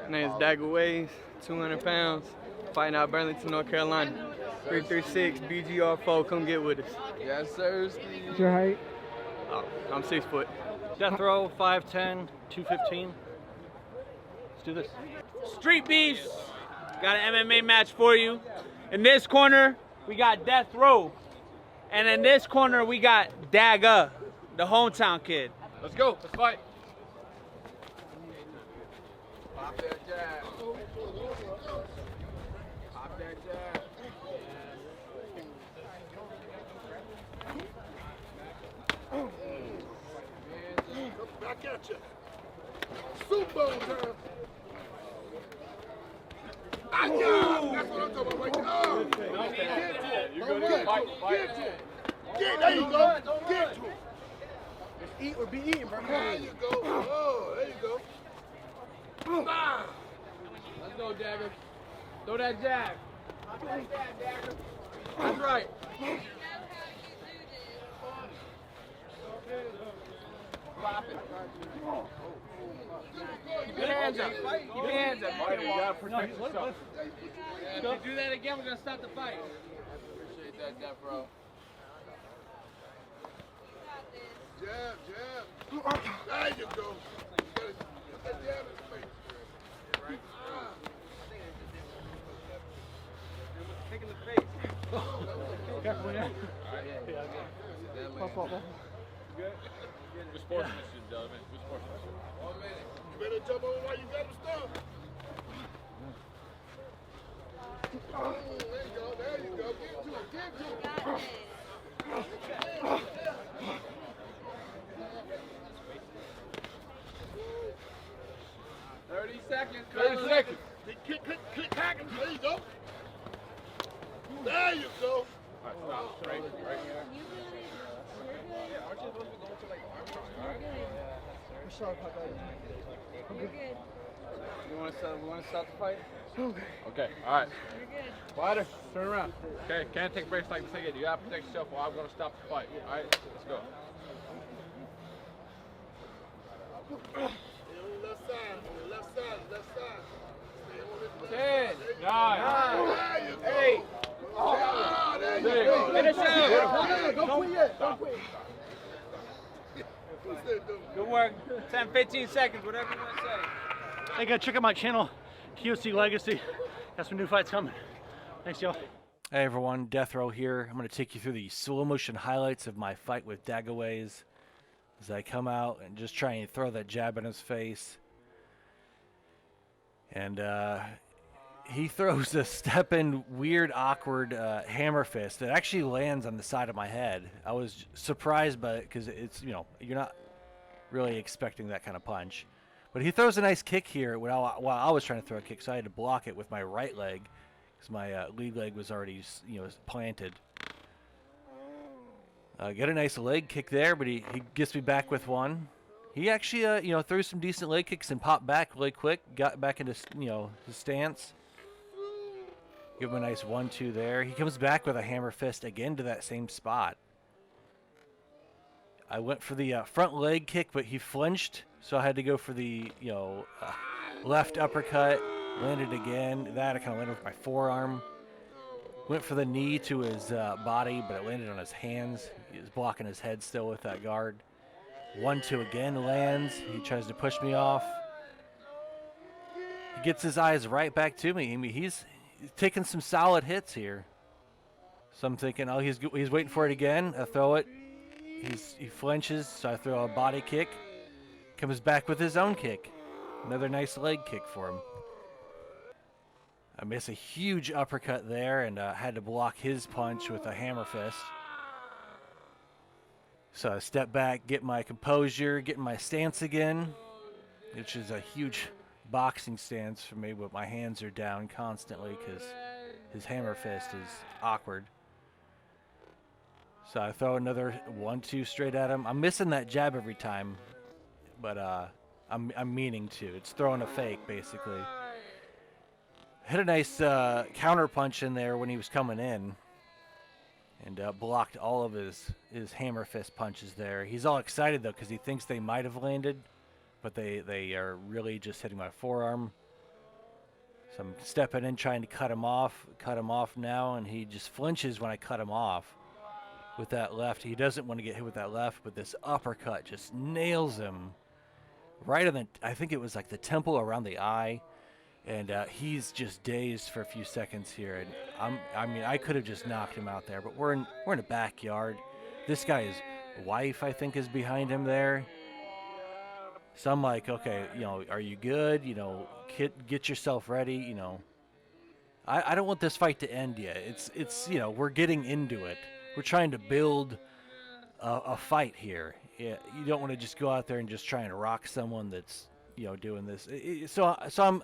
My name is Daggawayz, 200 pounds, fighting out Burlington, North Carolina. 336, BGR4, come get with us. Yes, sir. What's your height? Oh, I'm 6 foot. Deathrow, 5'10", 215. Let's do this. Streetbeefs, got an MMA match for you. In this corner, we got Deathrow. And in this corner, we got Dagga, the hometown kid. Let's go. Let's fight. Pop that jab. Pop that jab. Back at you. Super time. That's what I'm talking about right there. Get, there you go. Get to him. Just eat or be eaten, bro. There you go. Oh, there you go. Let's go, Dagger. Throw that jab. That's right. Pop it. Keep your hands up. Keep your hands up. You gotta protect yourself. If you do that again, we're gonna stop the fight. Appreciate that, Deathrow. Jab, jab. There you go. Put that jab in the face. Right. Taking the face. Careful, yeah. Pop. Good sportsmanship, gentlemen. Good sportsmanship. 1 minute. You better jump on while you got him stumped. There you go. There you go. Get to it. Get to it. 30 seconds. 30 seconds. Click, hacking. There you go. There you go. All right, stop. Right here. We want to start the fight? Okay, all right. Fighter, turn around. Okay, can't take breaks like this again. You gotta protect yourself while I'm gonna stop the fight. All right, let's go. Left side. 10, 9, 8. There you go. Finish out. Don't quit yet. Don't quit. Good work. 10, 15 seconds, whatever you want to say. Hey, guys, check out my channel, TOC Legacy. Got some new fights coming. Thanks, y'all. Hey, everyone. Deathrow here. I'm going to take you through the slow motion highlights of my fight with Daggawayz as I come out and just try and throw that jab in his face. And he throws a step-in, weird, awkward hammer fist that actually lands on the side of my head. I was surprised by it because it's, you know, you're not really expecting that kind of punch. But he throws a nice kick here while I was trying to throw a kick, so I had to block it with my right leg because my lead leg was already, you know, planted. Get a nice leg kick there, but he gets me back with one. He actually, you know, threw some decent leg kicks and popped back really quick, got back into, you know, his stance. Give him a nice 1-2 there. He comes back with a hammer fist again to that same spot. I went for the front leg kick, but he flinched, so I had to go for the, you know, left uppercut. Landed again. That I kind of landed with my forearm. Went for the knee to his body, but it landed on his hands. He was blocking his head still with that guard. 1-2 again lands. He tries to push me off. He gets his eyes right back to me. I mean, he's taking some solid hits here. So I'm thinking, oh, he's waiting for it again. I throw it. He flinches, so I throw a body kick. Comes back with his own kick. Another nice leg kick for him. I miss a huge uppercut there and had to block his punch with a hammer fist. So I step back, get my composure, get my stance again, which is a huge boxing stance for me, but my hands are down constantly because his hammer fist is awkward. So I throw another 1-2 straight at him. I'm missing that jab every time, but I'm meaning to. It's throwing a fake, basically. Hit a nice counter punch in there when he was coming in, and blocked all of his hammer fist punches there. He's all excited, though, because he thinks they might have landed, but they are really just hitting my forearm. So I'm stepping in, trying to cut him off now, and he just flinches when I cut him off with that left. He doesn't want to get hit with that left, but this uppercut just nails him right on the, I think it was like the temple around the eye, and he's just dazed for a few seconds here. And I mean, I could have just knocked him out there, but we're in a backyard. This guy's wife, I think, is behind him there. So I'm like, okay, you know, are you good? You know, get yourself ready. You know, I don't want this fight to end yet. It's you know, we're getting into it. We're trying to build a fight here. Yeah, you don't want to just go out there and just try and rock someone that's, you know, doing this. So I'm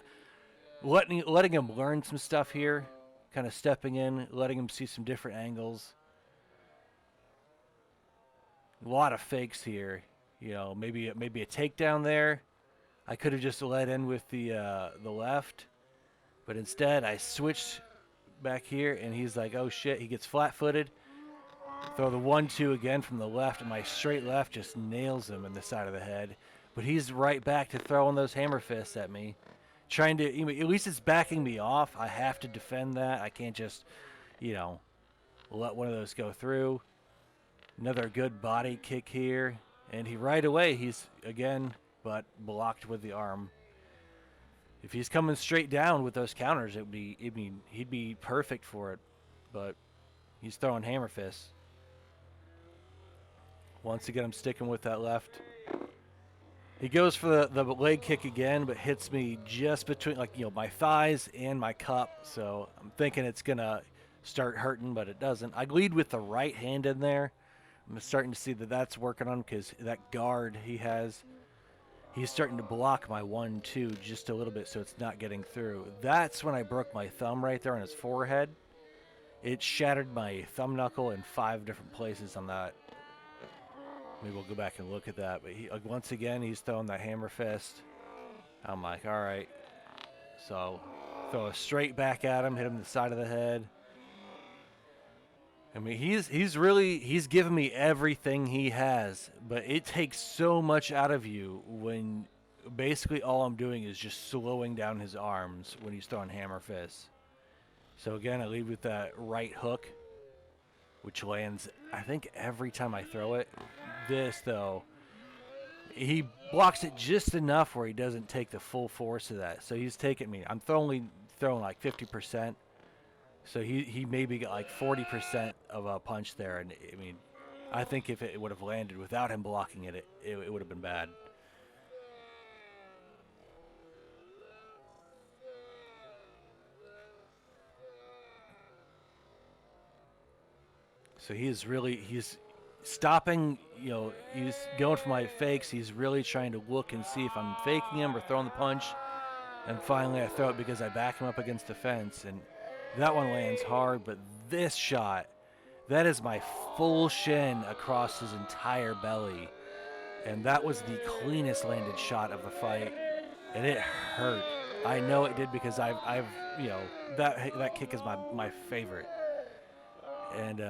letting him learn some stuff here, kind of stepping in, letting him see some different angles. A lot of fakes here. You know, maybe a takedown there. I could have just led in with the left, but instead I switched back here, and he's like, oh shit, he gets flat-footed. Throw the 1-2 again from the left, and my straight left just nails him in the side of the head. But he's right back to throwing those hammer fists at me. Trying to, at least it's backing me off. I have to defend that. I can't just, you know, let one of those go through. Another good body kick here. And he right away, he's, again, but blocked with the arm. If he's coming straight down with those counters, he'd be perfect for it. But he's throwing hammer fists. Once again, I'm sticking with that left. He goes for the leg kick again, but hits me just between, like, you know, my thighs and my cup. So I'm thinking it's going to start hurting, but it doesn't. I lead with the right hand in there. I'm starting to see that that's working on, because that guard he has, he's starting to block my 1-2 just a little bit, so it's not getting through. That's when I broke my thumb right there on his forehead. It shattered my thumb knuckle in 5 different places on that. Maybe we'll go back and look at that. But he, once again, he's throwing that hammer fist. I'm like, all right. So throw a straight back at him, hit him in the side of the head. I mean, he's given me everything he has, but it takes so much out of you when basically all I'm doing is just slowing down his arms when he's throwing hammer fists. So again, I lead with that right hook, which lands, I think, every time I throw it. This, though, he blocks it just enough where he doesn't take the full force of that. So he's taking me. I'm only throwing like 50%. So he maybe got like 40% of a punch there. And I mean, I think if it would have landed without him blocking it, it would have been bad. So he's stopping, you know, he's going for my fakes. He's really trying to look and see if I'm faking him or throwing the punch. And finally I throw it because I back him up against the fence. And that one lands hard, but this shot, that is my full shin across his entire belly. And that was the cleanest landed shot of the fight. And it hurt. I know it did, because I've you know, that kick is my favorite. And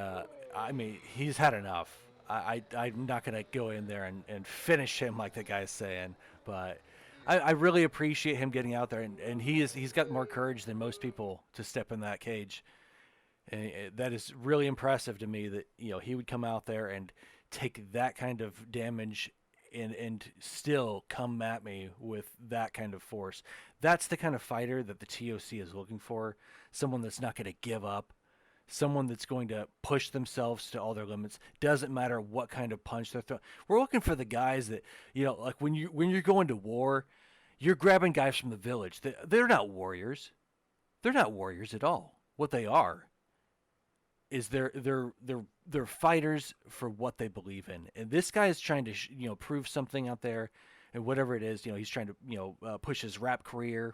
I mean, he's had enough. I'm not going to go in there and finish him like the guy's saying, but I really appreciate him getting out there, and he's got more courage than most people to step in that cage. And that is really impressive to me, that, you know, he would come out there and take that kind of damage and still come at me with that kind of force. That's the kind of fighter that the TOC is looking for, someone that's not going to give up. Someone that's going to push themselves to all their limits. Doesn't matter what kind of punch they're throwing. We're looking for the guys that, you know, like when you're going to war, you're grabbing guys from the village. They're not warriors. They're not warriors at all. What they are is they're fighters for what they believe in. And this guy is trying to you know, prove something out there, and whatever it is, you know, he's trying to, you know, push his rap career,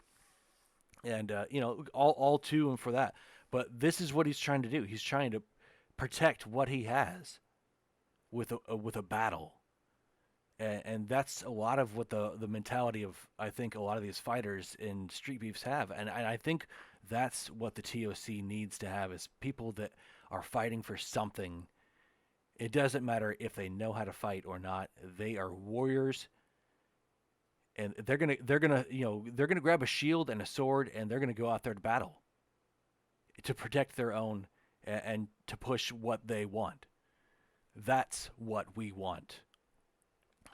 and you know, all to him for that. But this is what he's trying to do. He's trying to protect what he has with a battle. And that's a lot of what the mentality of, I think, a lot of these fighters in Streetbeefs have. And I think that's what the TOC needs to have, is people that are fighting for something. It doesn't matter if they know how to fight or not. They are warriors. and they're gonna grab a shield and a sword, and they're gonna go out there to battle to protect their own and to push what they want. That's what we want.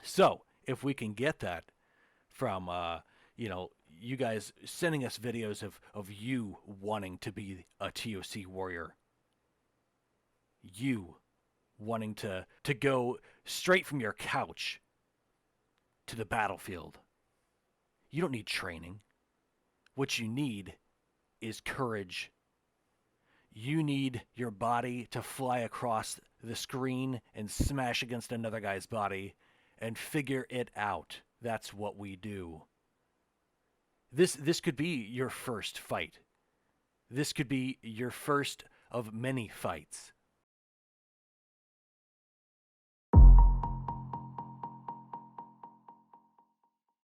So if we can get that from you guys sending us videos of you wanting to be a TOC warrior, you wanting to go straight from your couch to the battlefield. You don't need training. What you need is courage. You need your body to fly across the screen and smash against another guy's body and figure it out. That's what we do. This could be your first fight. This could be your first of many fights.